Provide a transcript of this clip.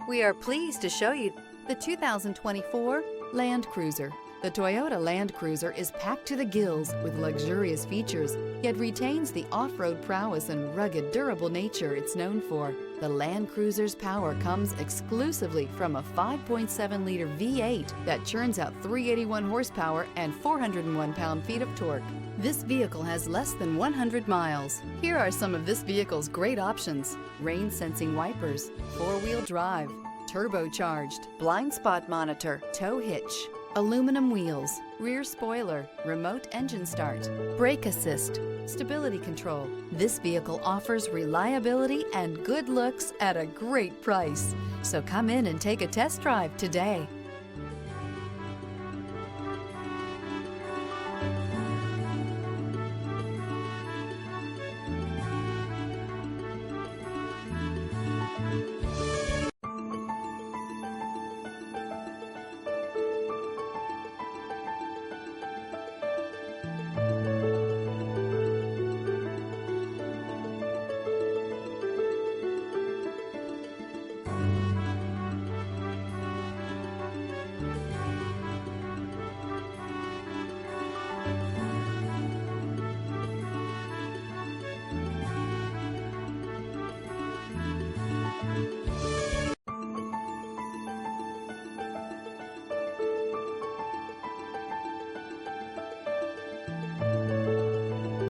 We are pleased to show you the 2024 Land Cruiser. The Toyota Land Cruiser is packed to the gills with luxurious features, yet retains the off-road prowess and rugged, durable nature it's known for. The Land Cruiser's power comes exclusively from a 5.7-liter V8 that churns out 381 horsepower and 401 pound-feet of torque. This vehicle has less than 100 miles. Here are some of this vehicle's great options: rain-sensing wipers, four-wheel drive, turbocharged, blind spot monitor, tow hitch, aluminum wheels, rear spoiler, remote engine start, brake assist, stability control. This vehicle offers reliability and good looks at a great price. So come in and take a test drive today.